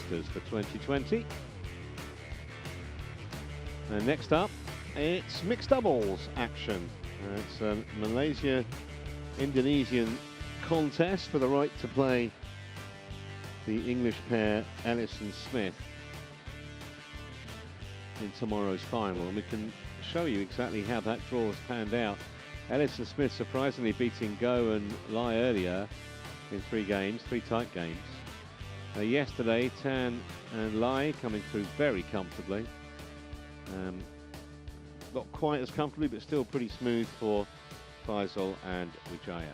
Masters for 2020. And next up, it's mixed doubles action. It's a Malaysia-Indonesian contest for the right to play the English pair Ellis and Smith in tomorrow's final, and we can show you exactly how that draw has panned out. Ellis and Smith surprisingly beating Go and Lai earlier in 3 games, 3 tight games. Yesterday, Tan and Lai coming through very comfortably. Not quite as comfortably, but still pretty smooth for FAIZAL and WIDJAJA.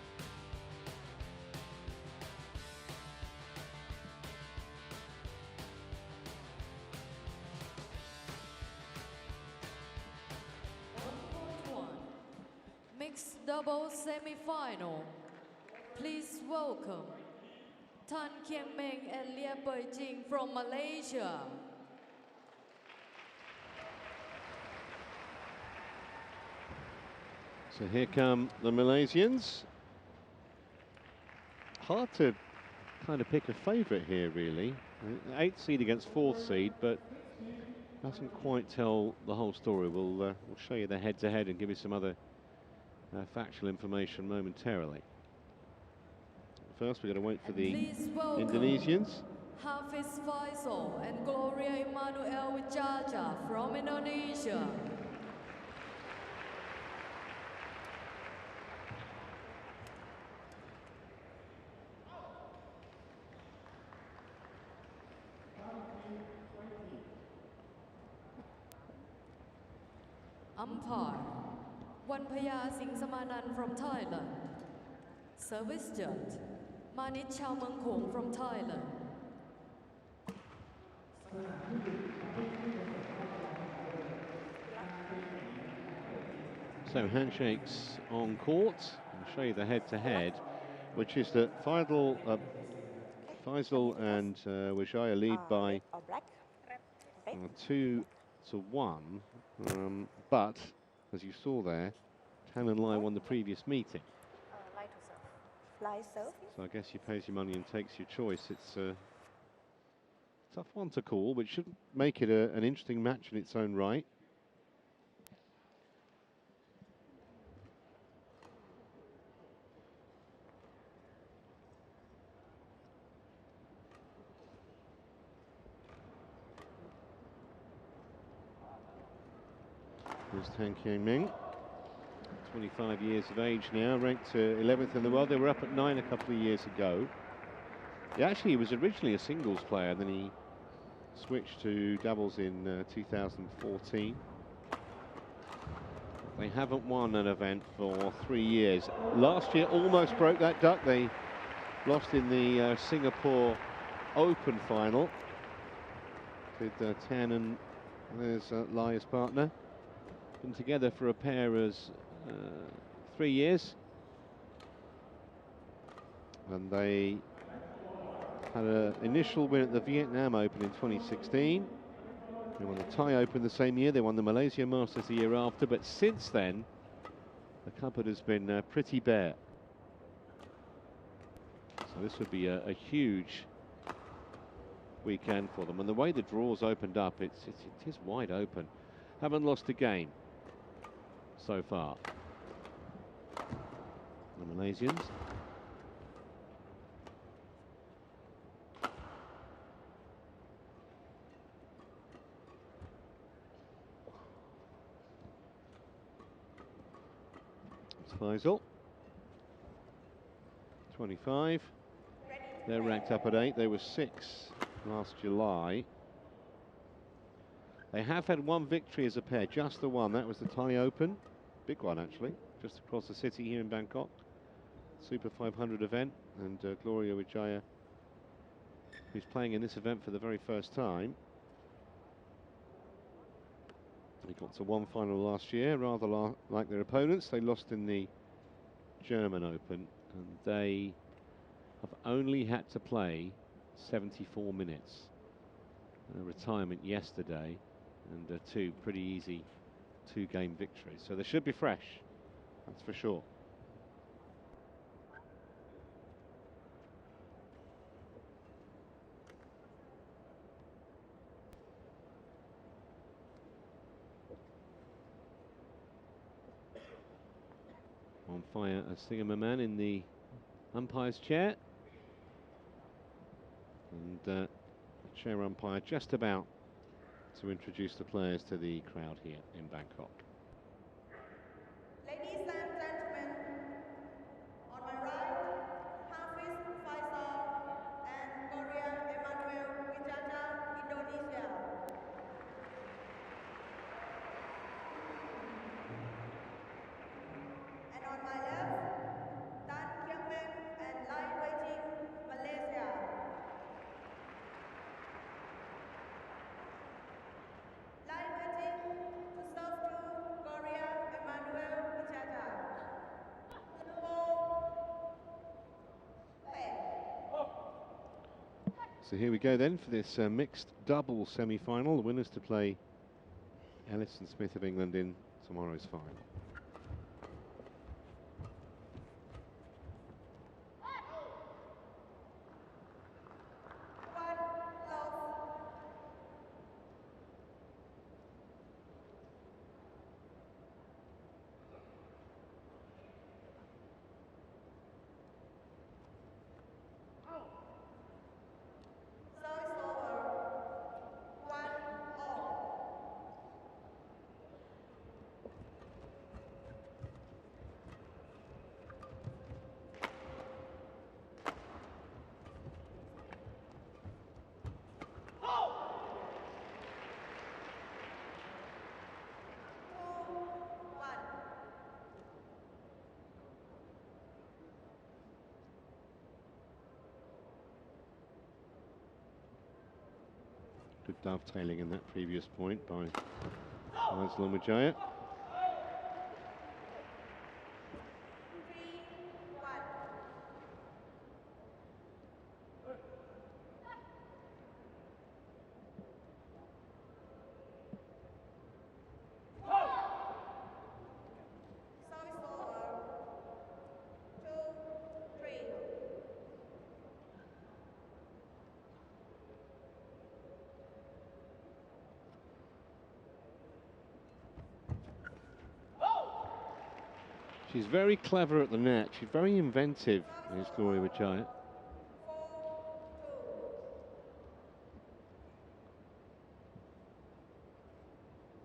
Mixed doubles semi-final. Please welcome Tan Kieng Meng and Lia Beijing from Malaysia. So here come the Malaysians. Hard to kind of pick a favourite here, really. 8th seed against 4th seed, but doesn't quite tell the whole story. We'll show you the head-to-head and give you some other factual information momentarily. First, we're going to wait for the Indonesians. Hafiz FAIZAL and Gloria Emmanuel WIDJAJA from Indonesia. Umpire, Wanpaya Singh Samanan from Thailand. Service judge, Manit Chao Meng Kong from Thailand. So handshakes on court. I'll show you the head-to-head, which is that FAIZAL and WIDJAJA lead by 2-1. But, as you saw there, Tan and Lai won the previous meeting. So I guess he pays your money and takes your choice. It's a tough one to call, but should make it an interesting match in its own right. Here's Tan Kieng Meng, 25 years of age now, ranked 11th in the world. They were up at 9 a couple of years ago. He was originally a singles player, then he switched to doubles in 2014. They haven't won an event for 3 years. Last year almost broke that duck. They lost in the Singapore Open final with Tan and there's Lai's partner. Been together for a pair as 3 years, and they had an initial win at the Vietnam Open in 2016. They won the Thai Open the same year. They won the Malaysia Masters the year after, but since then the cupboard has been pretty bare. So this would be a huge weekend for them, and the way the draws opened up, it is wide open. Haven't lost a game so far, the Malaysians. It's FAIZAL, 25. They're ranked up at 8. They were 6 last July. They have had 1 victory as a pair, just the one. That was the Thai Open. Big one, actually, just across the city here in Bangkok. Super 500 event, and Gloria WIDJAJA, who's playing in this event for the very first time. They got to 1 final last year, rather like their opponents. They lost in the German Open, and they have only had to play 74 minutes. Retirement yesterday, and 2 pretty easy 2-game victories. So they should be fresh, that's for sure. Umpire Singerman in the umpire's chair. And the chair umpire just about to introduce the players to the crowd here in Bangkok. Ladies and gentlemen, on my right, FAIZAL and WIDJAJA, Indonesia. And on my left, and LAI, Malaysia. LAI to serve to WIDJAJA. So here we go then for this mixed double semi-final. The winners to play Ellis and Smith of England in tomorrow's final. Good dovetailing in that previous point by FAIZAL and WIDJAJA. She's very clever at the net. She's very inventive, is WIDJAJA.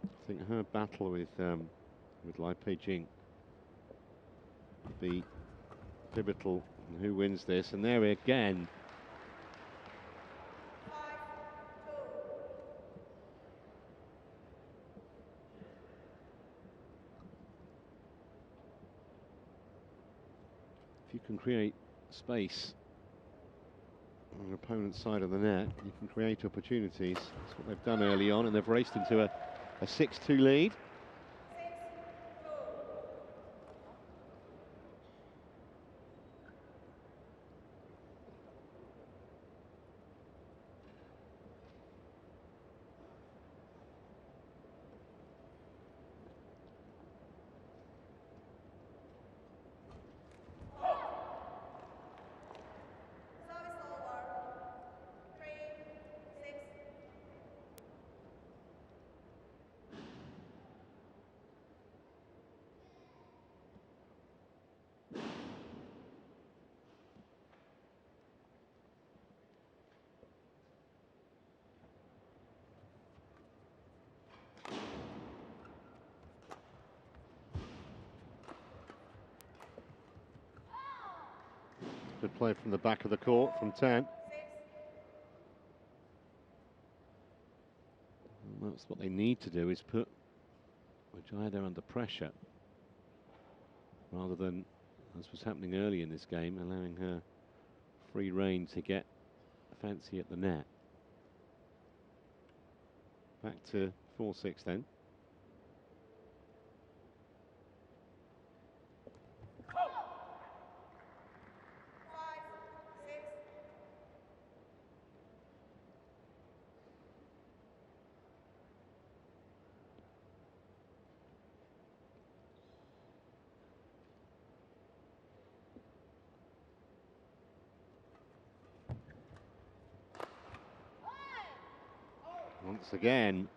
I think her battle with LAI Peijing will be pivotal in who wins this. And there again, if you can create space on your opponent's side of the net, you can create opportunities. That's what they've done early on, and they've raced into a 6-2 lead. Good play from the back of the court from 10. And that's what they need to do, is put WIDJAJA there under pressure, rather than, as was happening early in this game, allowing her free rein to get fancy at the net. Back to 4-6 then. Once again,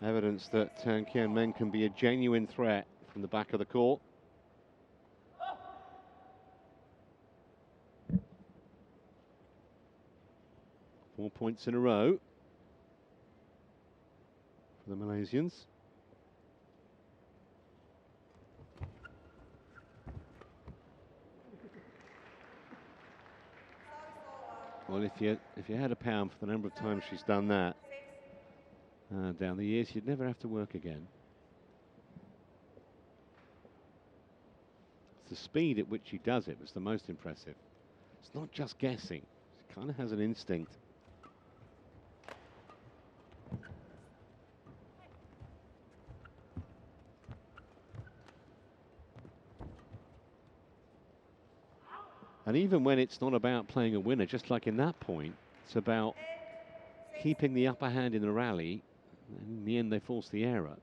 evidence that Tan Kian Men can be a genuine threat from the back of the court. points in a row for the Malaysians. Well, if you had a pound for the number of times she's done that down the years, you'd never have to work again. It's the speed at which she does it was the most impressive. It's not just guessing. She kind of has an instinct. And even when it's not about playing a winner, just like in that point, it's about keeping the upper hand in the rally. And in the end, they force the error.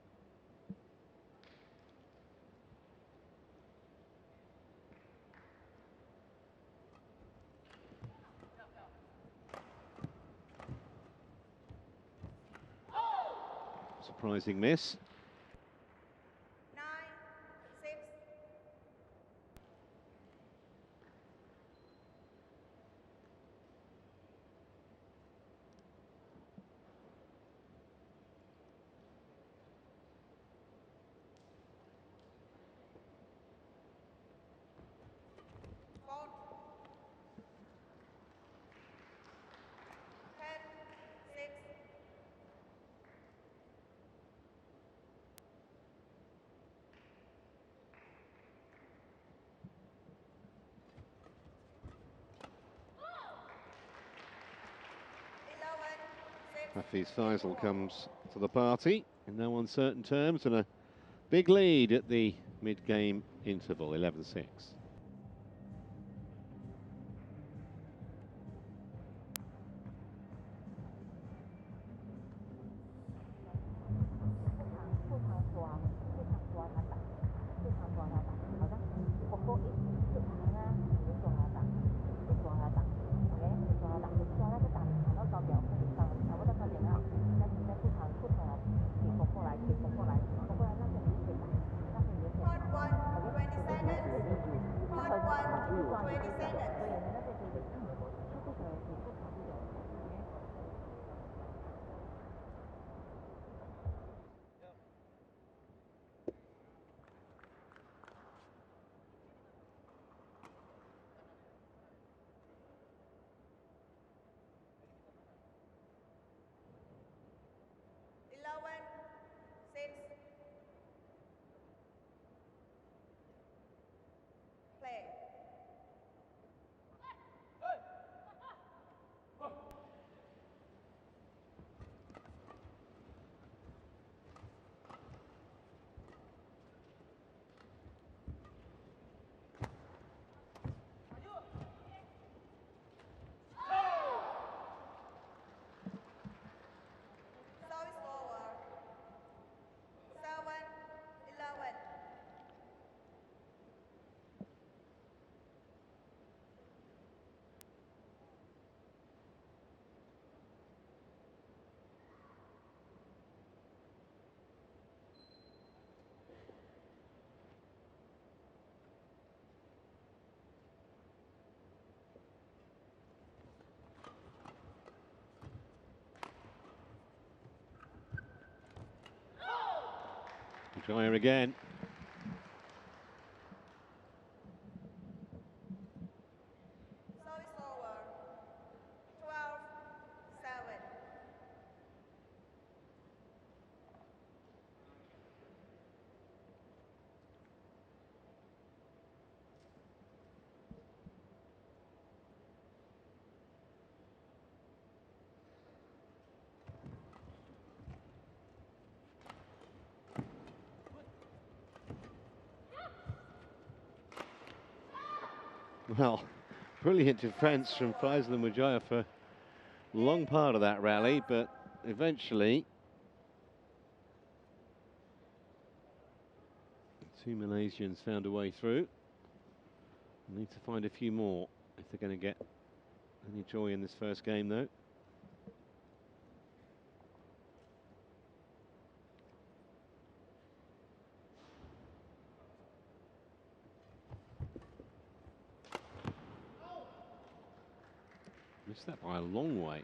Surprising miss. 9, 6. Fault. 10, 6. FAIZAL comes to the party in no uncertain terms and a big lead at the mid-game interval, 11-6. WIDJAJA again. Service over. 12-7. Well, brilliant defence from FAIZAL and WIDJAJA for a long part of that rally, but eventually the two Malaysians found a way through. They need to find a few more if they're going to get any joy in this first game, though. Missed that by a long way. 9,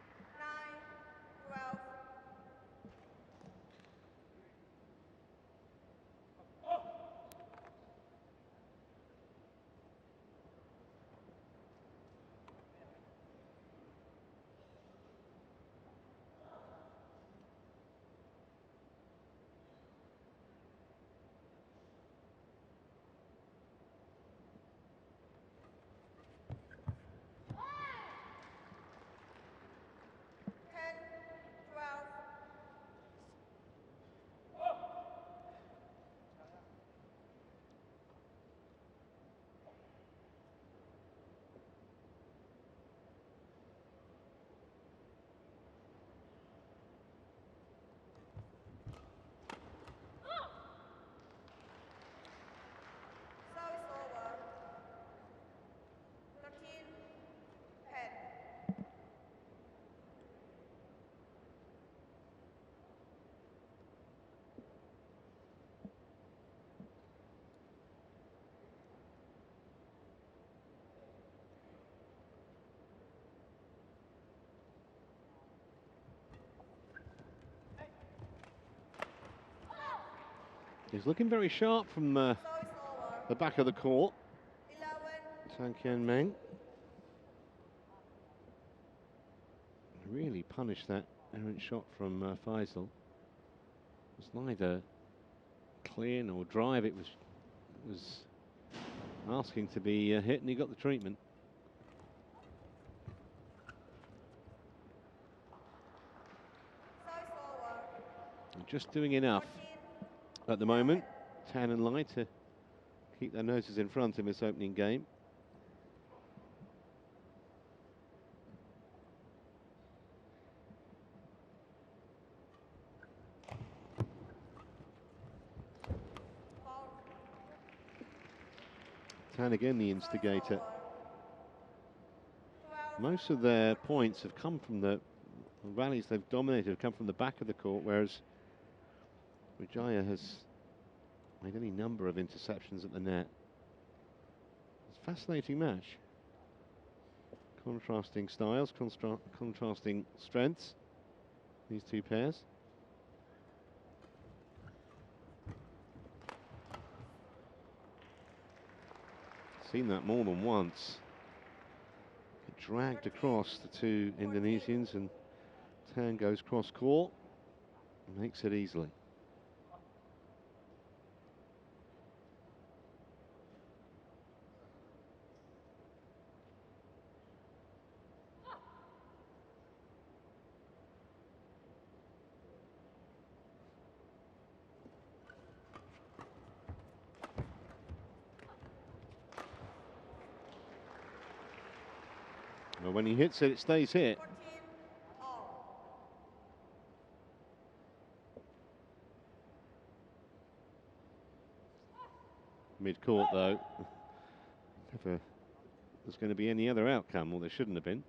He's looking very sharp from Service over. the back of the court, 11. Tan Kian Meng. Really punished that errant shot from FAIZAL. It was neither clear nor drive. It was asking to be hit, and he got the treatment. Service over. And just doing enough 14. at the moment, Tan and Lai, to keep their noses in front in this opening game. Foul. Tan again the instigator. Service over. 12. Most of their points have come from the rallies they've dominated, have come from the back of the court, whereas WIDJAJA has made any number of interceptions at the net. It's a fascinating match. Contrasting styles, contrasting strengths, these two pairs. Seen that more than once. Dragged across the two Indonesians, and Tan goes cross court and makes it easily. Well, when he hits it, it stays hit. 14. All. Mid-court, though. Never there's going to be any other outcome, or there shouldn't have been.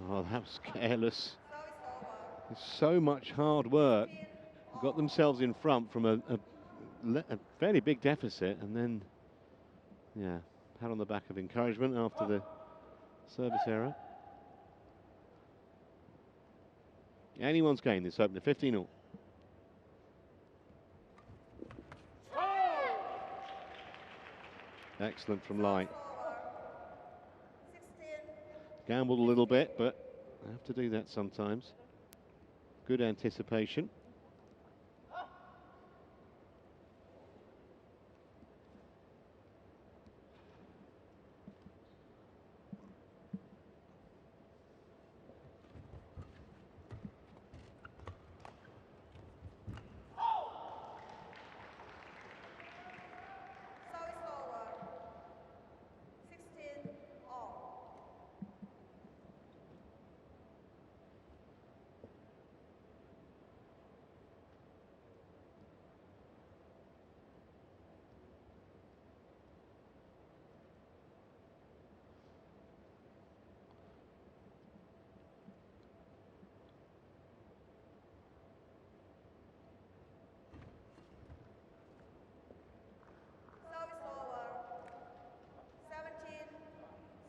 Oh, that was careless. Service over. There's so much hard work. Got themselves in front from a fairly big deficit, and then, yeah, pat on the back of encouragement after the service error. Anyone's game this opener, 15-all. Excellent from Lai. 16. Gambled a little bit, but I have to do that sometimes. Good anticipation. Service over. 16. All. Service over. 17.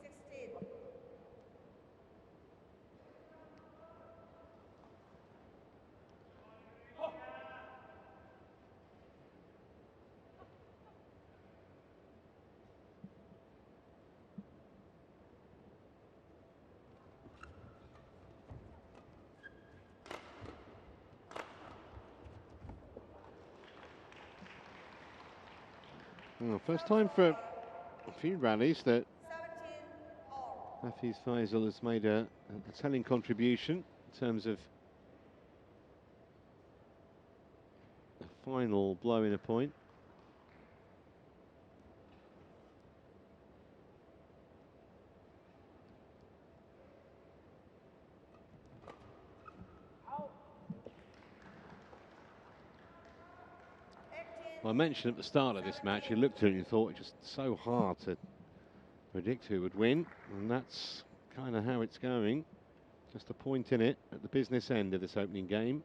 16. Well, first time for a few rallies that 17. All. FAIZAL has made a telling contribution in terms of a final blow in a point. Well, I mentioned at the start of this match, you looked at it and you thought it's just so hard to predict who would win, and that's kind of how it's going. Just a point in it at the business end of this opening game.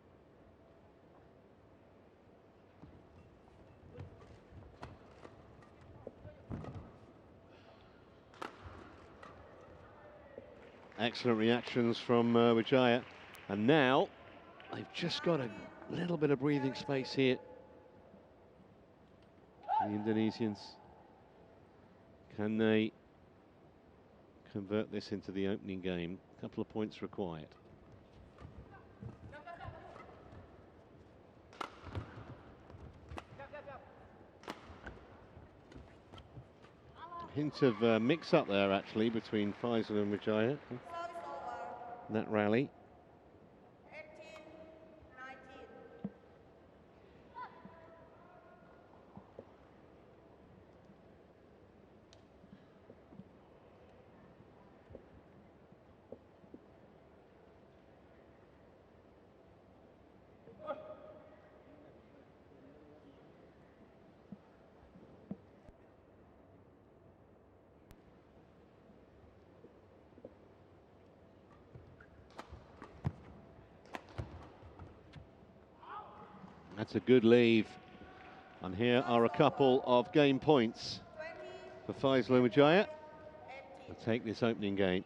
Excellent reactions from WIDJAJA, and now they've just got a little bit of breathing space here. The Indonesians, can they convert this into the opening game? A couple of points required. Hint of mix-up there, actually, between FAIZAL and WIDJAJA in that rally. 18-19. That's a good leave. And here are a couple of game points for FAIZAL and WIDJAJA to take this opening game.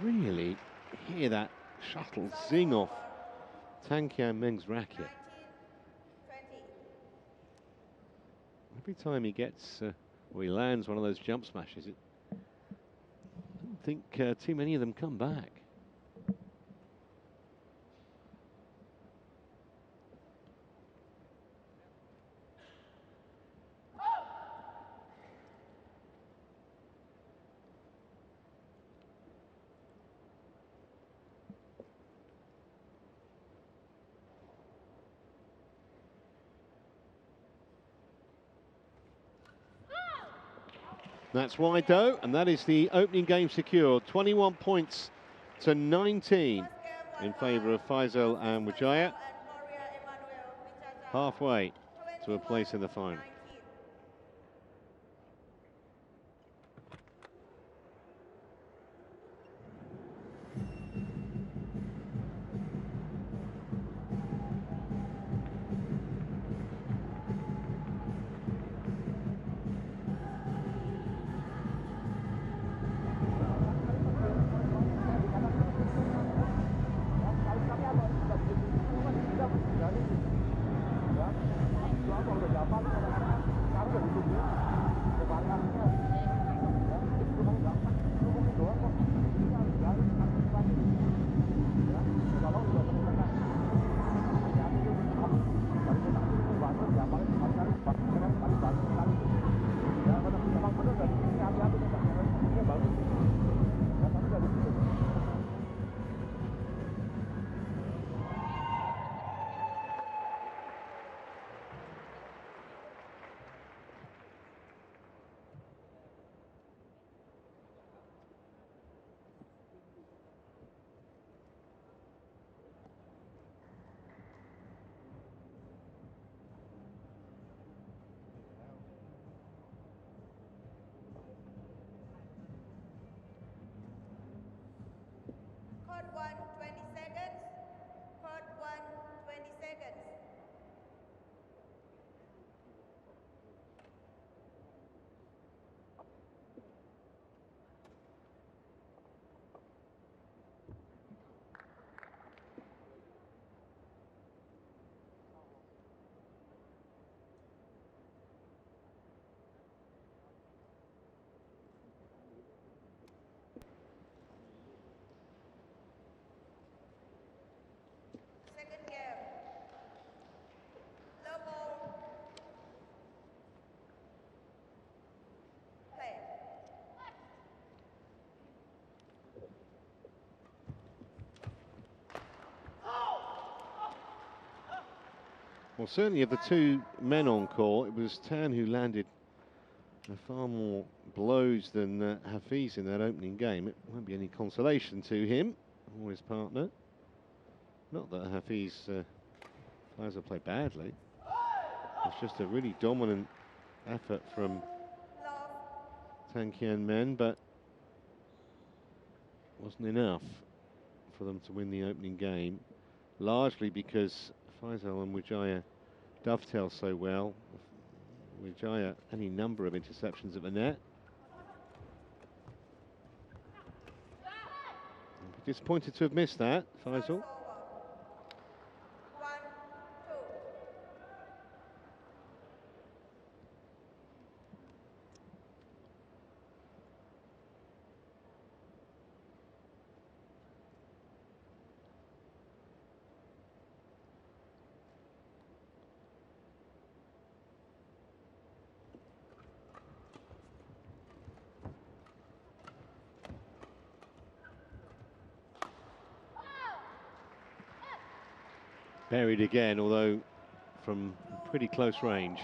Really hear that shuttle zing off Tan Kian Meng's racket. 19-20. Every time he gets, or he lands one of those jump smashes, I don't think too many of them come back. That's wide though, and that is the opening game secured. 21 points to 19 in favour of FAIZAL and WIDJAJA. Halfway to a place in the final. Well, certainly of the two men on court, it was Tan who landed far more blows than Hafiz in that opening game. It won't be any consolation to him or his partner. Not that Hafiz FAIZAL played badly. It's just a really dominant effort from Tan Kian Men, but wasn't enough for them to win the opening game, largely because FAIZAL and WIDJAJA dovetail so well. WIDJAJA any number of interceptions at the net. Disappointed to have missed that, FAIZAL. Buried again, although from pretty close range.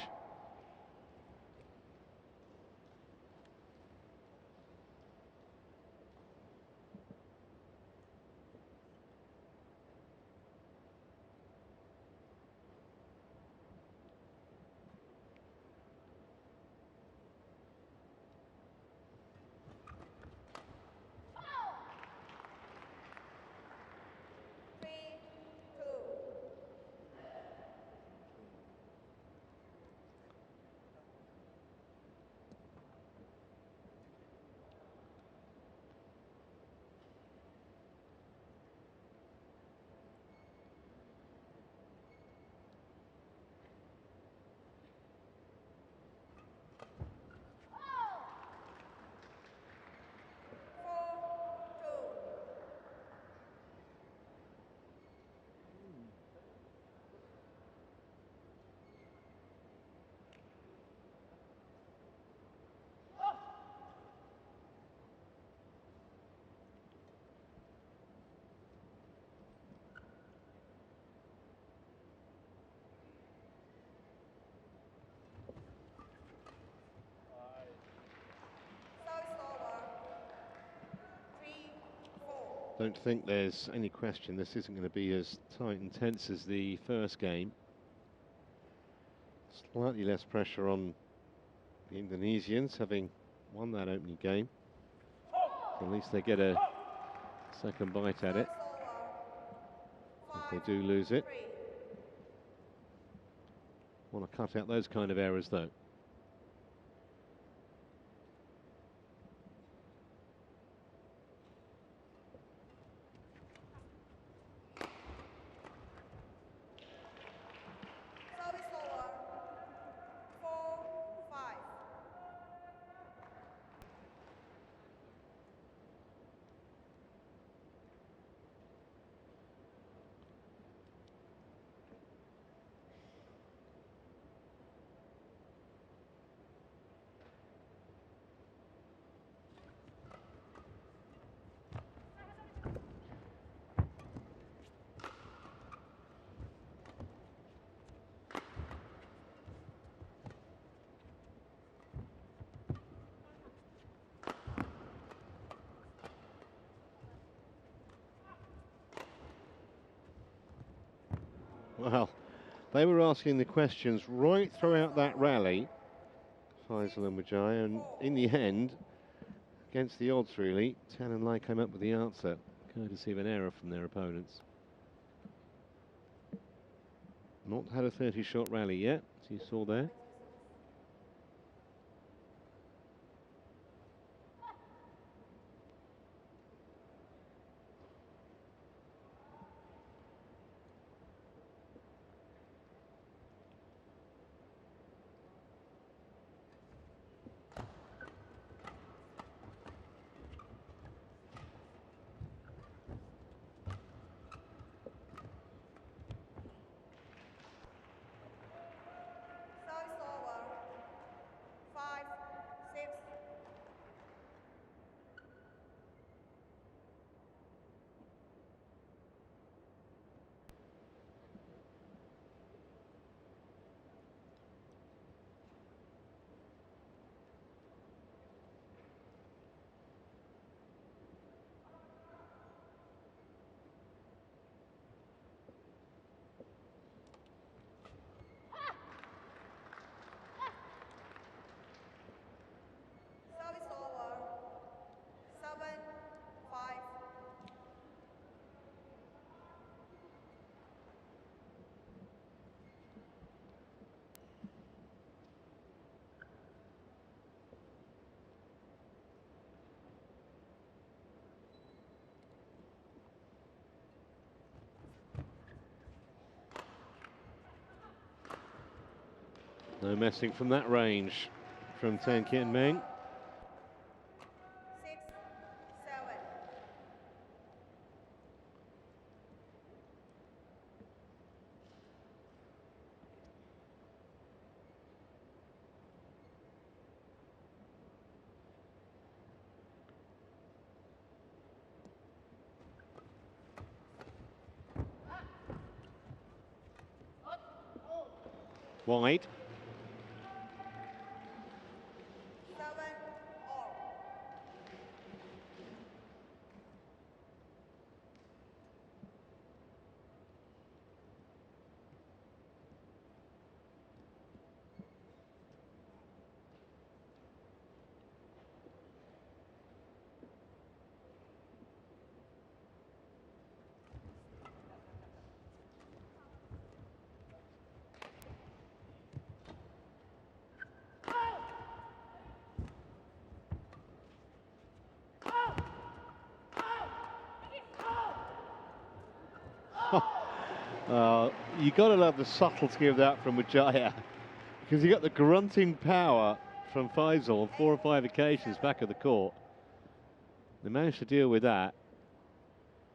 Don't think there's any question this isn't going to be as tight and tense as the first game. Slightly less pressure on the Indonesians, having won that opening game. So at least they get a second bite at it if they do lose it. Want to cut out those kind of errors though. Well, they were asking the questions right throughout that rally, FAIZAL and WIDJAJA, and in the end, against the odds really, Tan and LAI came up with the answer, courtesy of an error from their opponents. Not had a 30-shot rally yet, as you saw there. No messing from that range from Tan Kien Meng. 6, 7. Wide. 7 all. You got to love the subtlety of that from WIDJAJA, because you got the grunting power from FAIZAL on 4 or 5 occasions back of the court. They managed to deal with that.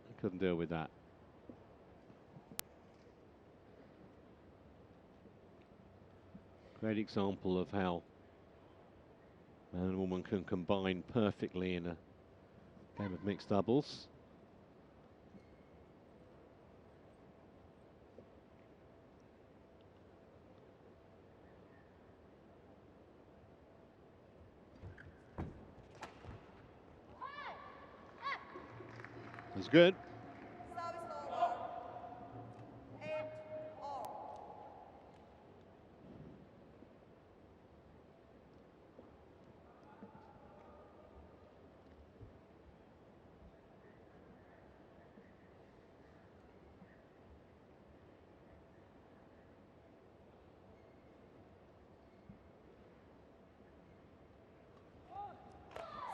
They couldn't deal with that. Great example of how man and woman can combine perfectly in a game of mixed doubles. It's good. Service over. 8 all.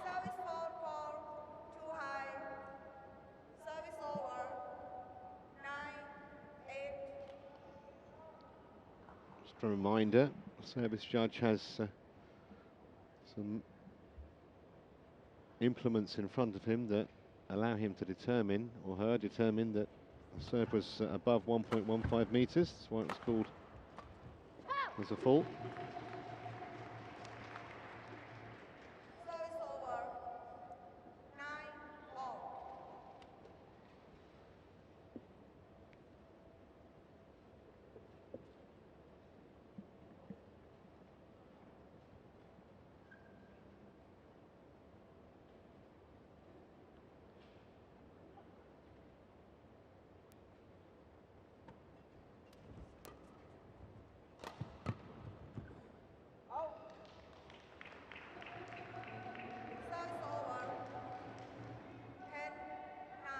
Service foul, too high. Service over. 9, 8. Just a reminder, the service judge has some implements in front of him that allow him to determine, or her determine, that the serve was above 1.15 metres. That's why it was called as a fault. Service over. 9 all. Service over. 10, 9.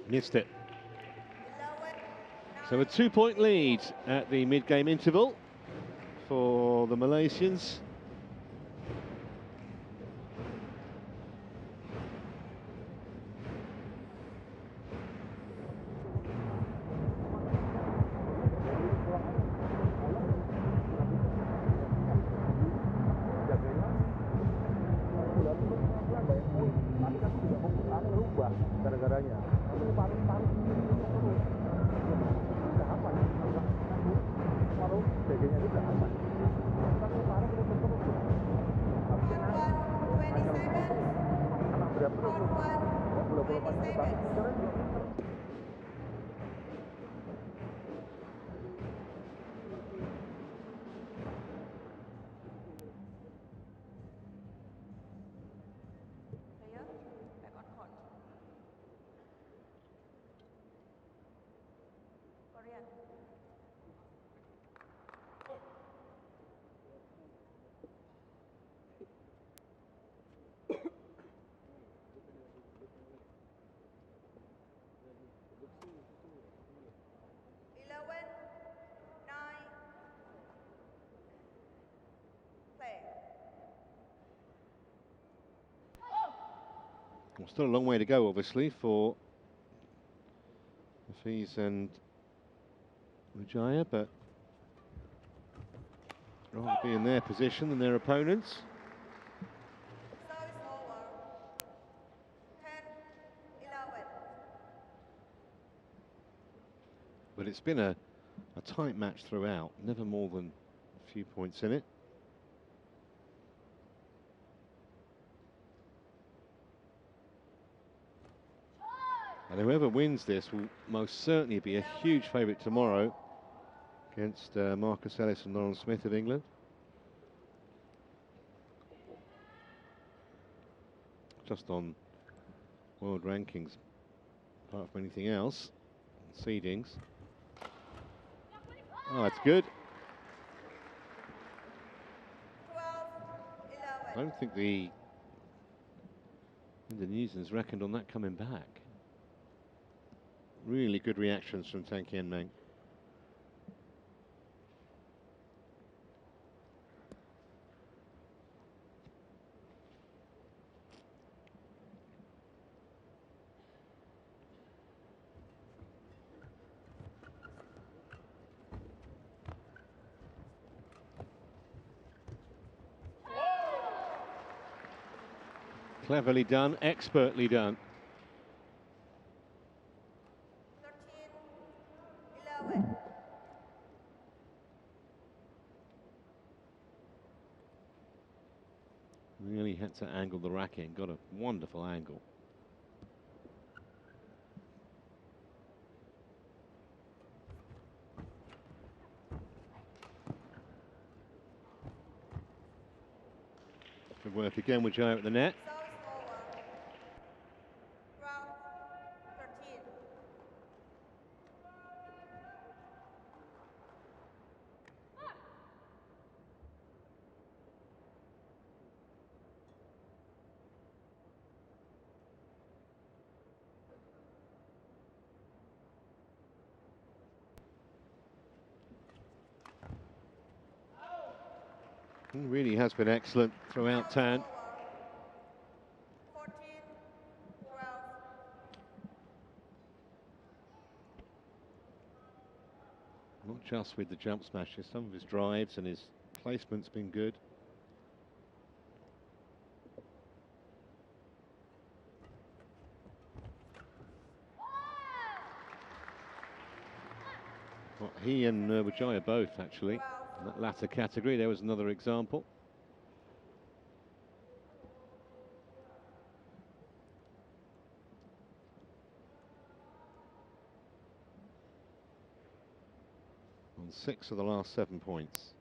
Missed it. 11, 9. So a 2-point lead at the mid-game interval for the Malaysians. gara-garanya. Tapi paru-paru udah aman. Paru dagingnya itu udah aman. Tapi paru terus terus. Tapi anak berapa terus? 28 tahun. Player, back on court. Korean. Well, still a long way to go, obviously, for Hafiz and WIDJAJA, but rather be in their position than their opponents. Service over. 10-11. But it's been a tight match throughout, never more than a few points in it. And whoever wins this will most certainly be a huge favourite tomorrow against Marcus Ellis and Lauren Smith of England. Just on world rankings, apart from anything else, seedings. Oh, that's good. 12-11. I don't think the Indonesians reckoned on that coming back. Really good reactions from Tan Kian Meng. Cleverly done, expertly done. 13-11. Really had to angle the racket and got a wonderful angle. Good work again with Joe at the net. Service over. Round 13. He really has been excellent throughout, Tan. 14-12. Not just with the jump smashes, some of his drives and his placement's been good. Well, he and WIDJAJA both, actually, in that latter category. There was another example. On 6 of the last 7 points.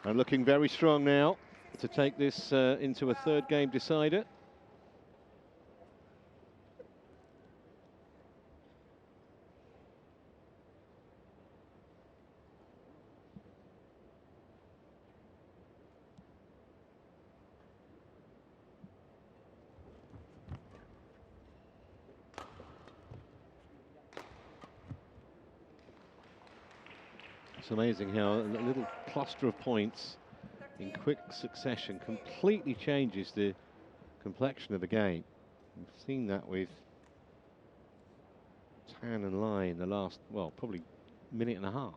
And looking very strong now to take this into a third game decider. It's amazing how a little cluster of points in quick succession completely changes the complexion of the game. We've seen that with Tan and LAI in the last, well, probably minute and a half.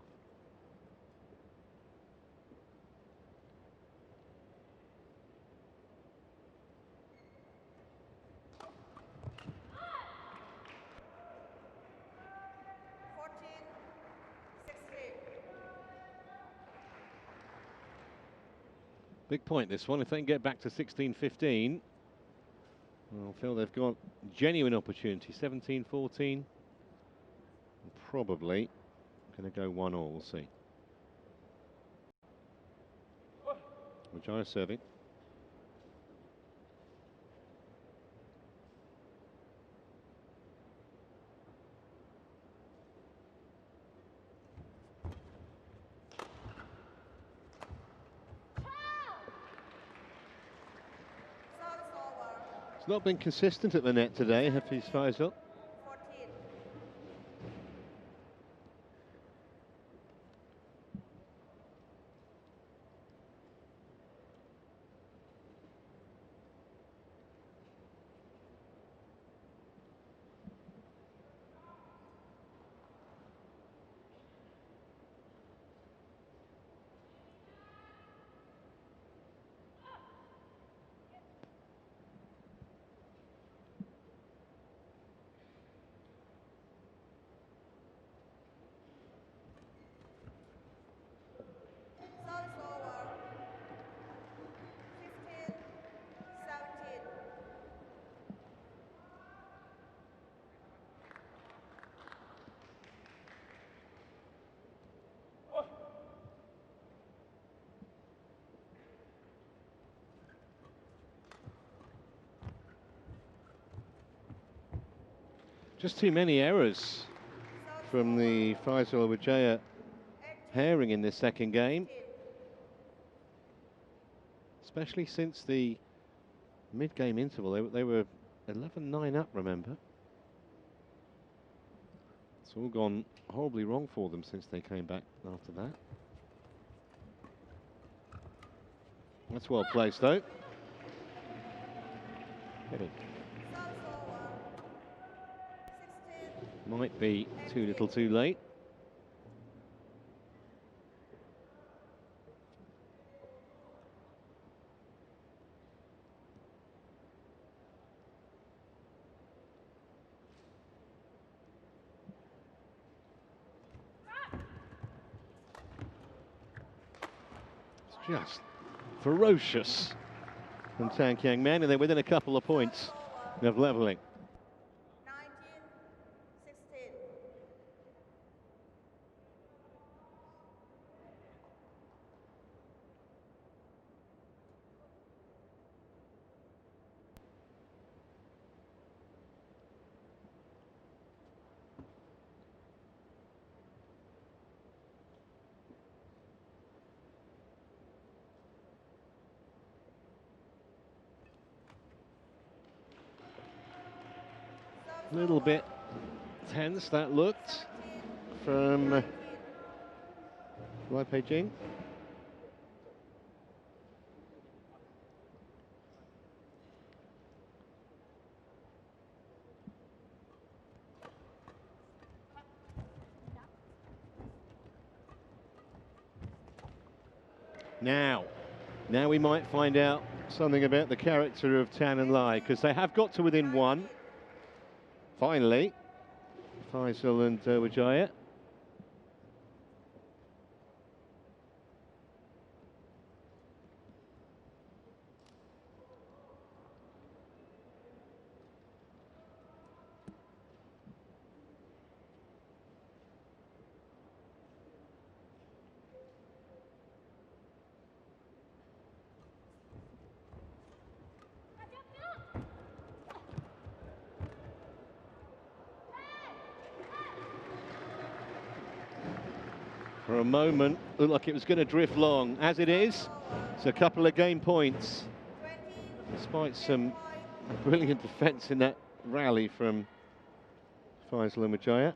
Big point, this one. If they can get back to 16-15, well, I feel they've got genuine opportunity. 17-14, probably going to go 1-1, we'll see. WIDJAJA serving. Not been consistent at the net today, Hafiz FAIZAL. 14. Just too many errors from the FAIZAL WIDJAJA pairing in this second game, especially since the mid-game interval. They were 11-9 up, remember. It's all gone horribly wrong for them since they came back after that. That's well placed, though. Heading. Might be too little too late. It's just ferocious from Tan Kiang Men, and they're within a couple of points of levelling. 19-16. A little bit tense that looked from LAI Beijing. Now we might find out something about the character of Tan and LAI, because they have got to within one. Finally, FAIZAL and WIDJAJA. For a moment, looked like it was going to drift long. As it is, it's a couple of game points. Despite some brilliant defence in that rally from FAIZAL and WIDJAJA.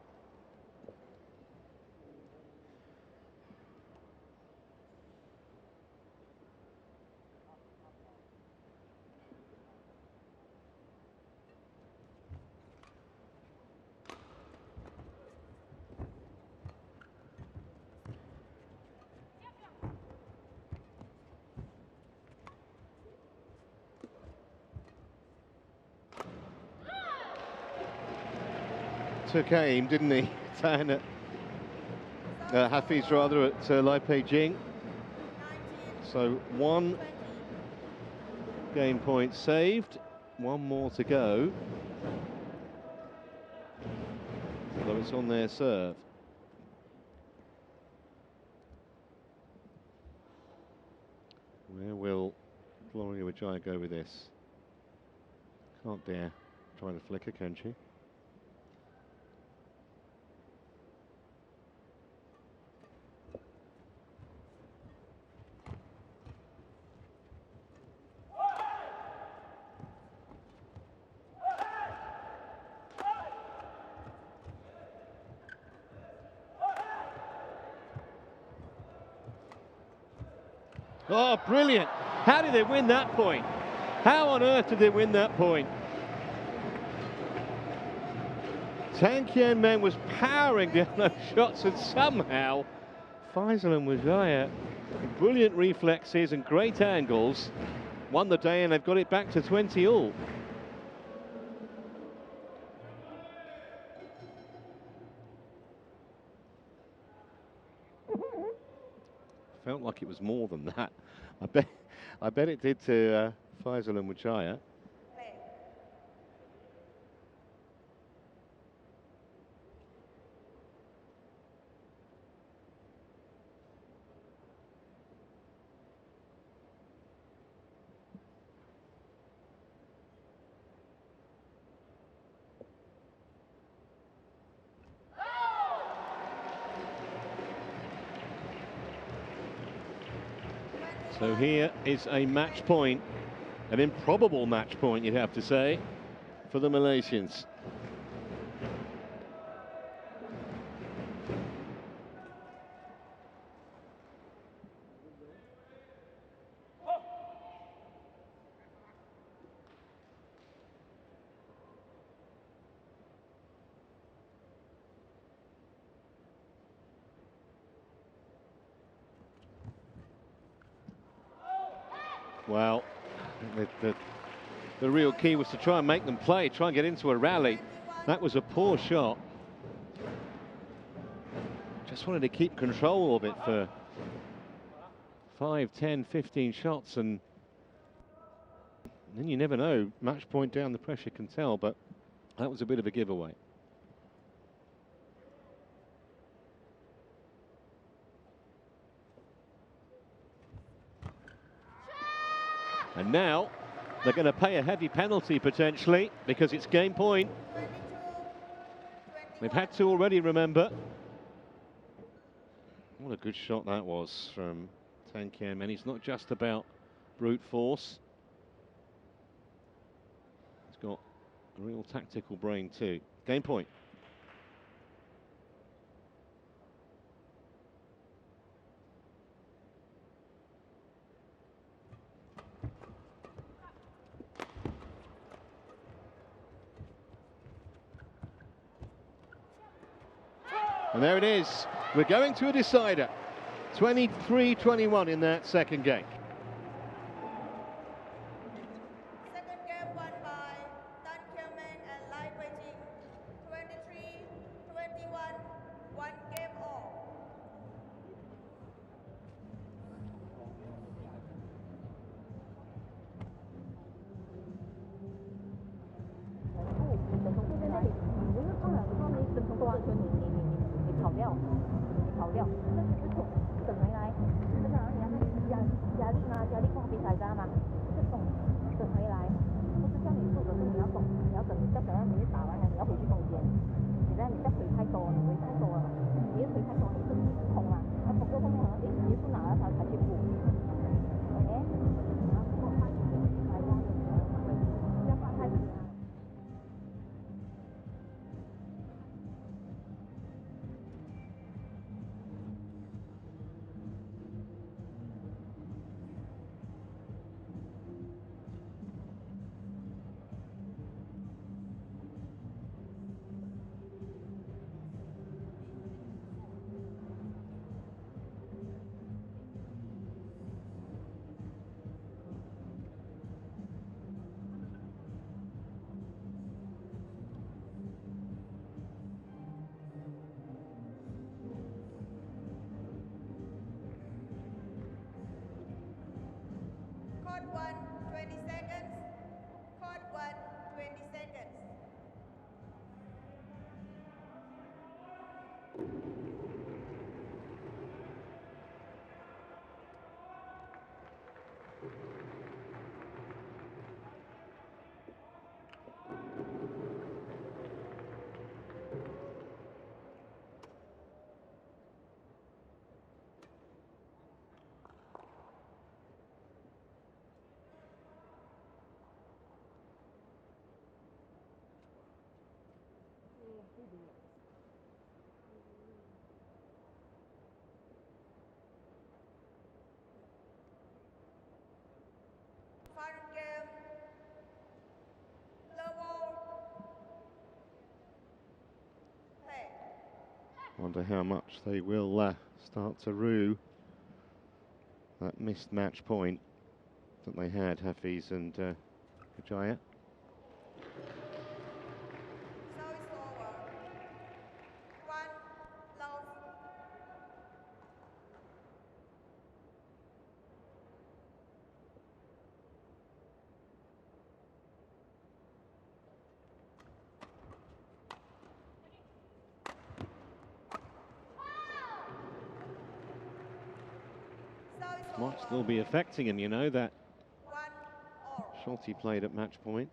Took aim, didn't he? Tan at Hafiz rather at LAI Beijing. So one game point saved, one more to go. Although it's on their serve. Where will Gloria WIDJAJA go with this? Can't dare try to flicker, can she? Oh, brilliant. How did they win that point? How on earth did they win that point? Tan Kiang Men was powering down those shots, and somehow FAIZAL and WIDJAJA, brilliant reflexes and great angles, won the day, and they've got it back to 20 all. Felt like it was more than that. I bet it did to FAIZAL and WIDJAJA. So here is a match point, an improbable match point, you'd have to say, for the Malaysians. Well, the real key was to try and make them play, try and get into a rally. That was a poor shot. Just wanted to keep control of it for 5, 10, 15 shots, and then you never know. Match point down, the pressure can tell, but that was a bit of a giveaway. And now they're going to pay a heavy penalty potentially, because it's game point. They've had to already, remember. What a good shot that was from Tan Kian, and he's not just about brute force. He's got a real tactical brain too. Game point. And there it is. We're going to a decider. 23-21 in that second game. Second game won by Tan Kian and LAI Beijing. 23-21, one game all. Court 1, 20 seconds. Court 1, 20 seconds. Final game. Level. Play. Wonder how much they will start to rue that missed match point that they had, Hafiz and WIDJAJA. Service over. 1 love. Service Might over. still be affecting him, you know, that 1 all. shot he played at match point.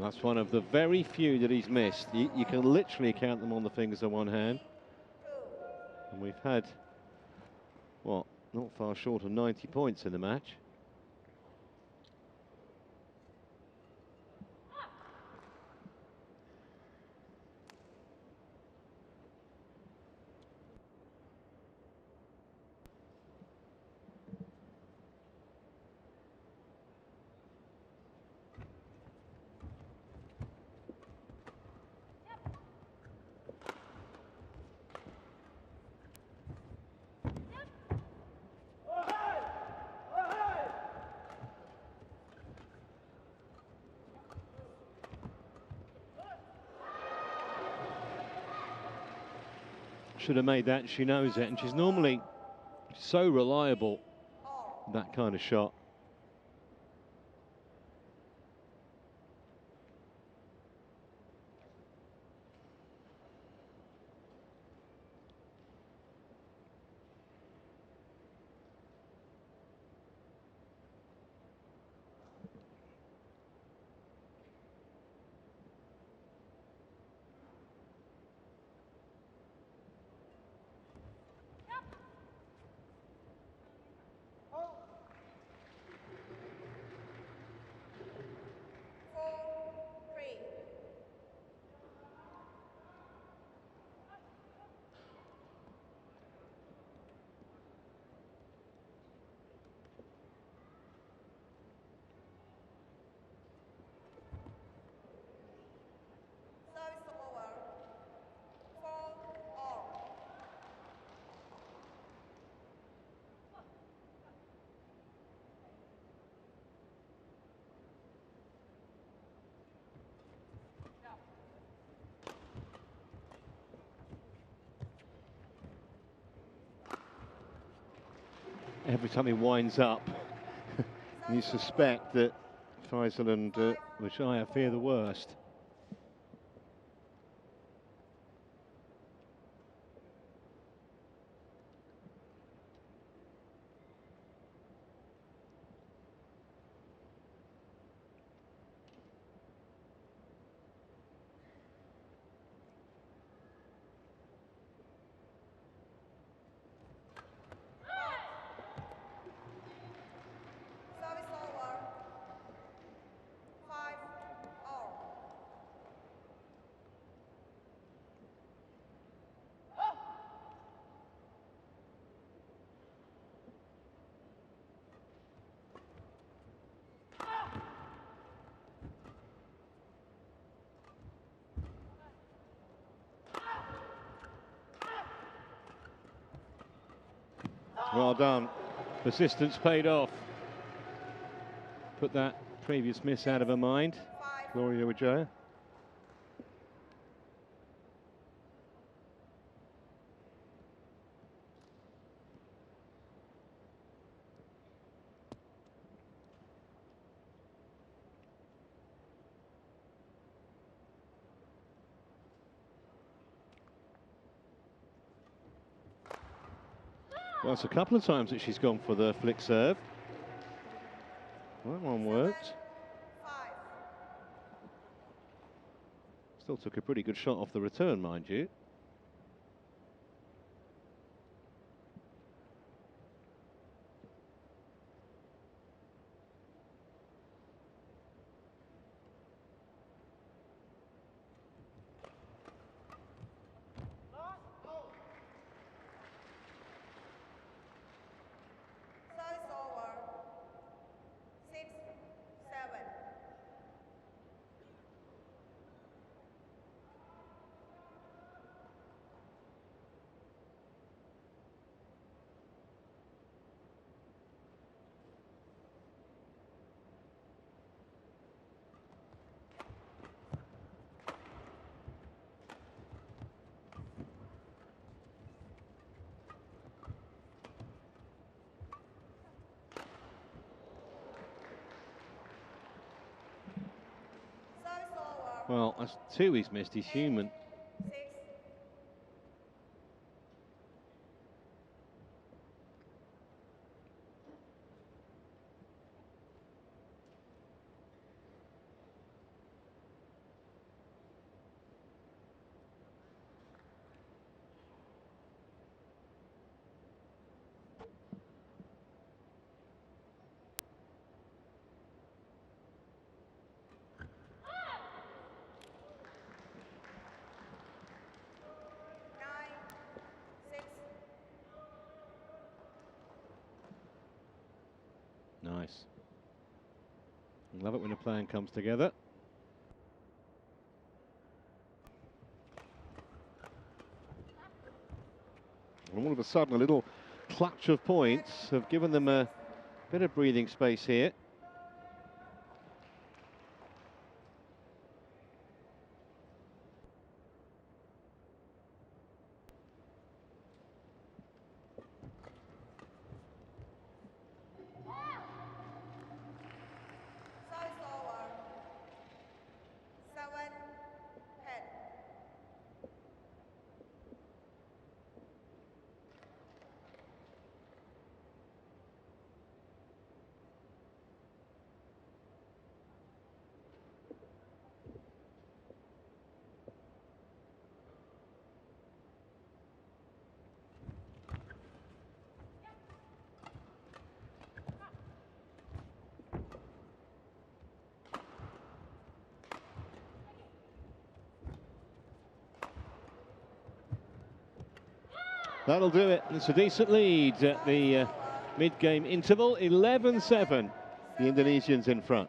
Well, that's one of the very few that he's missed. You can literally count them on the fingers of one hand. And we've had, what, not far short of 90 points in the match. Should have made that, she knows it, and she's normally so reliable, that kind of shot. Every time he winds up, you suspect that FAIZAL and WIDJAJA fear the worst. Well done. Persistence paid off. Put that previous miss out of her mind. Gloria WIDJAJA. Well, it's a couple of times that she's gone for the flick serve. That one worked. Still took a pretty good shot off the return, mind you. Well, that's two he's missed. He's human. nice. Love it when a plan comes together. And all of a sudden, a little clutch of points have given them a bit of breathing space here. That'll do it. It's a decent lead at the mid-game interval. 11-7. The Indonesians in front.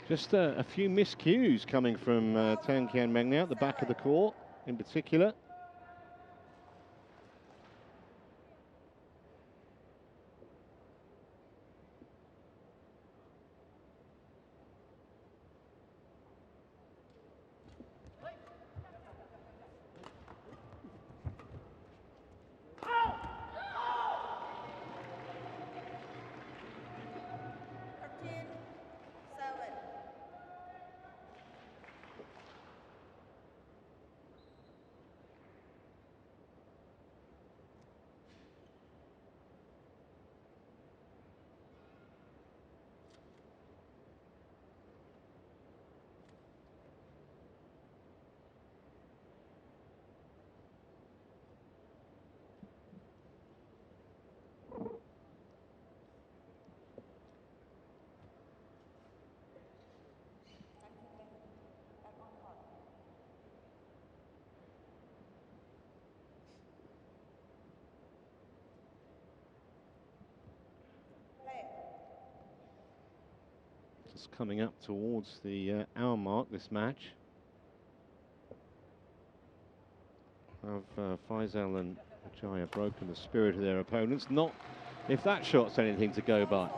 Just a few miscues coming from Tan Kian Meng now at the back of the court in particular. Just coming up towards the hour mark, this match. Have FAIZAL and WIDJAJA broken the spirit of their opponents? Not if that shot's anything to go by.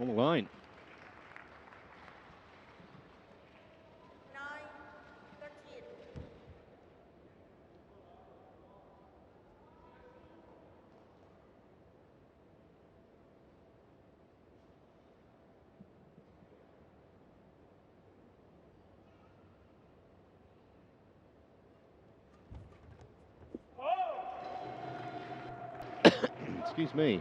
On the line. Excuse me.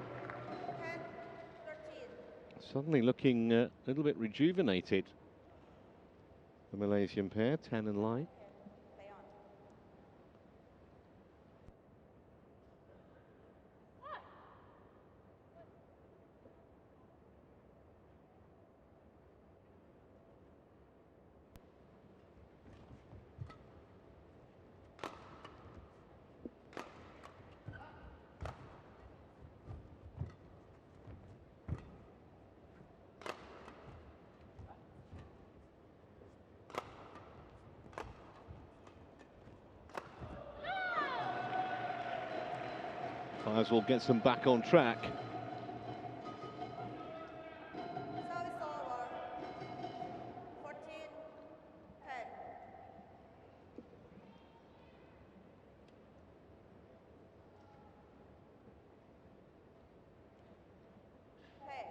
10-13. Suddenly looking a little bit rejuvenated. The Malaysian pair, Tan and Lai. Play on. FAIZAL gets them back on track. Service over. 14-10. Play.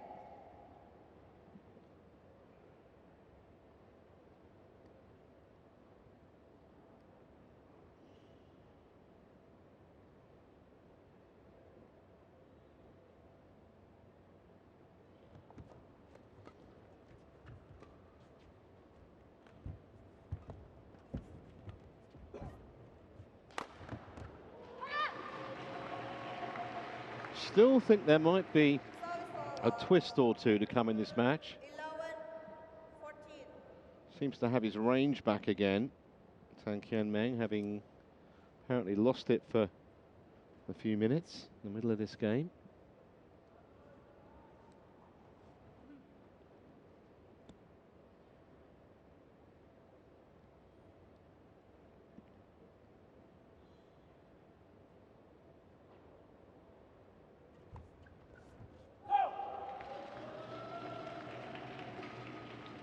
Still think there might be Service a over. twist or two to come in this match. 11-14. Seems to have his range back again. Tan Kian Meng having apparently lost it for a few minutes in the middle of this game.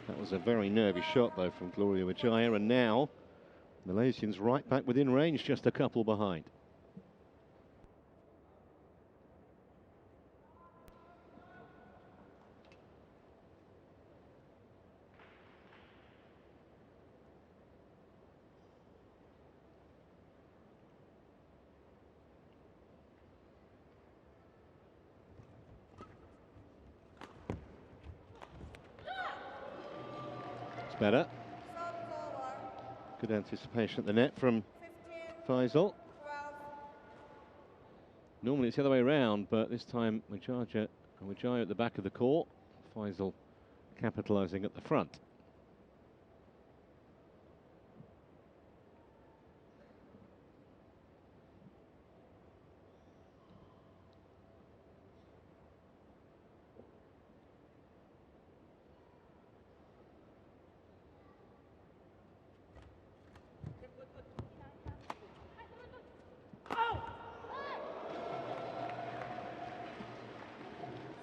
That was a very nervy shot, though, from Gloria WIDJAJA, and now Malaysians right back within range, just a couple behind. It's better. Service over. Good anticipation at the net from 15-12. FAIZAL. Normally it's the other way around, but this time WIDJAJA at the back of the court. FAIZAL capitalising at the front.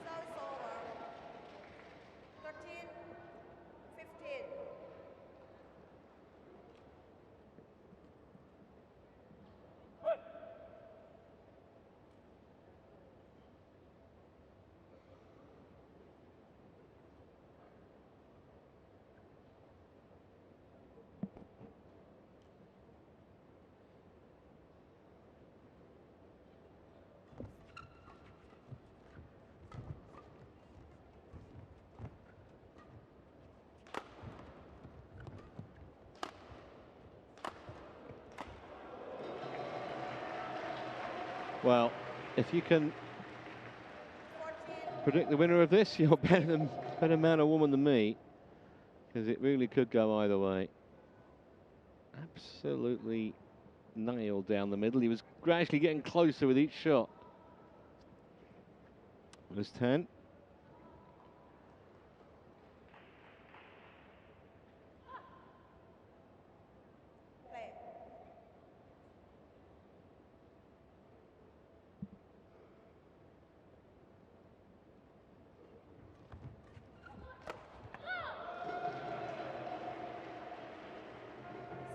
Service over. 13-15. Well, if you can 14. predict the winner of this, you're better man or woman than me, because it really could go either way. Absolutely nailed down the middle. He was gradually getting closer with each shot. There's 10. Play.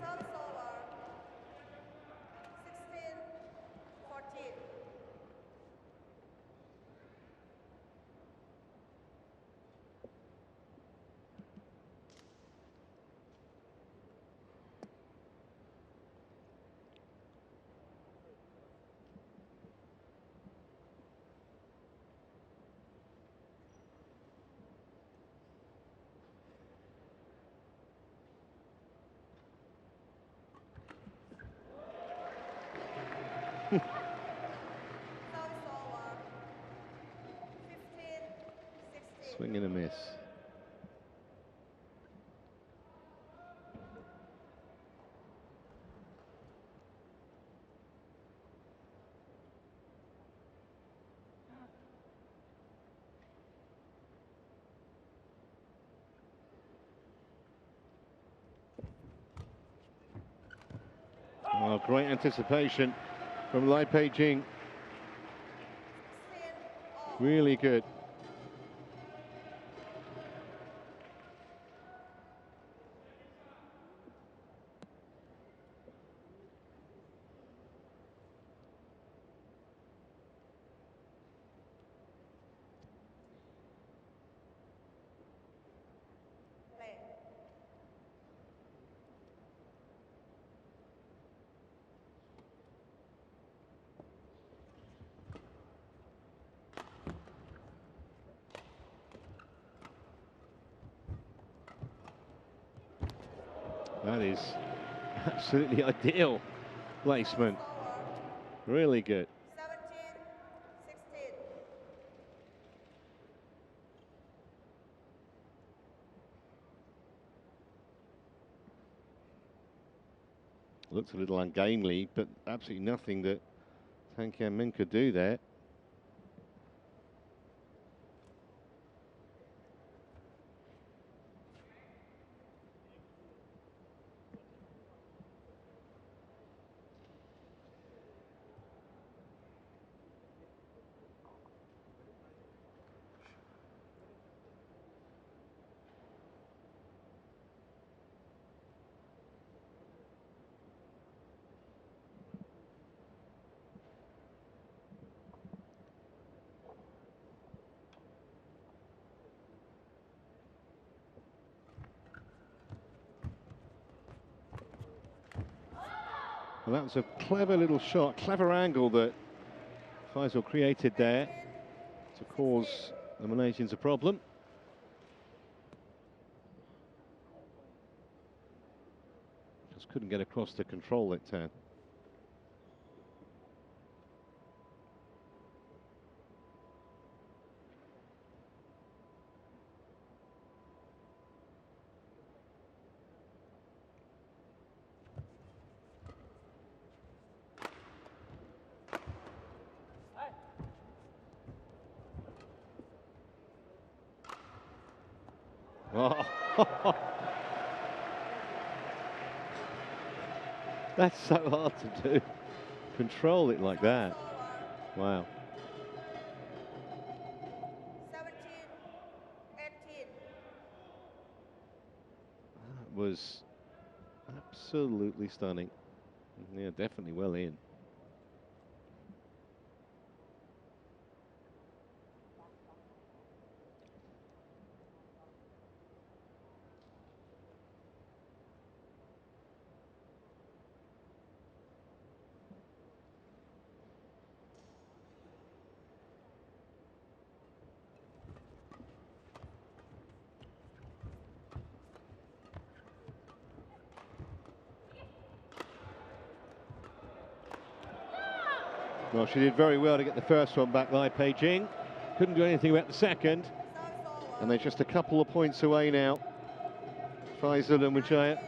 Service over. 16-14. Swing and a miss. Oh, great anticipation from Lai Pei-jing. Really good. That is absolutely ideal placement. Really good. 17-16. Looks a little ungainly, but absolutely nothing that Tan Kian Min could do there. Well, that was a clever little shot, clever angle that FAIZAL created there to cause the Malaysians a problem. Just couldn't get across to control it, Tan. Oh. That's so hard to do. Control it like that. Wow. 17-18. That was absolutely stunning. Yeah, definitely well in. Well, she did very well to get the first one back, Lai Pei-jing. Couldn't do anything about the second. And they're just a couple of points away now. FAIZAL and WIDJAJA.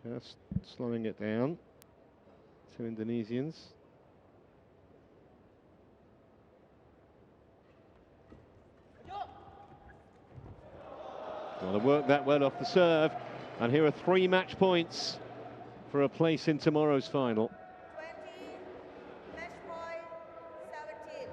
17. Just slowing it down. Two Indonesians. Well, they worked that well off the serve. And here are 3 match points for a place in tomorrow's final. 20, match point, 17.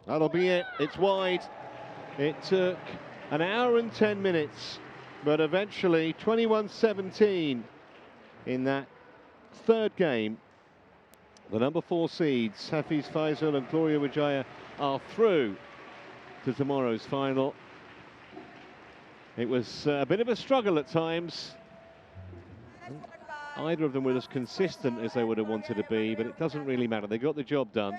That'll be it. It's wide. It took an hour and 10 minutes, but eventually 21-17 in that third game, the number 4 seeds, Hafiz FAIZAL and Gloria WIDJAJA, are through to tomorrow's final. It was a bit of a struggle at times. Either of them were as consistent as they would have wanted to be, but it doesn't really matter. They got the job done,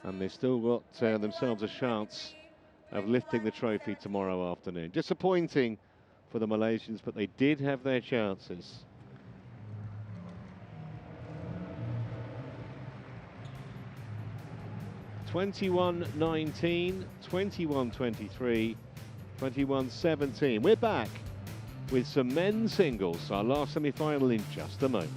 and they still got themselves a chance of lifting the trophy tomorrow afternoon. Disappointing for the Malaysians, but they did have their chances. (21-19), (21-23), (21-17). We're back with some men's singles, our last semi-final in just a moment.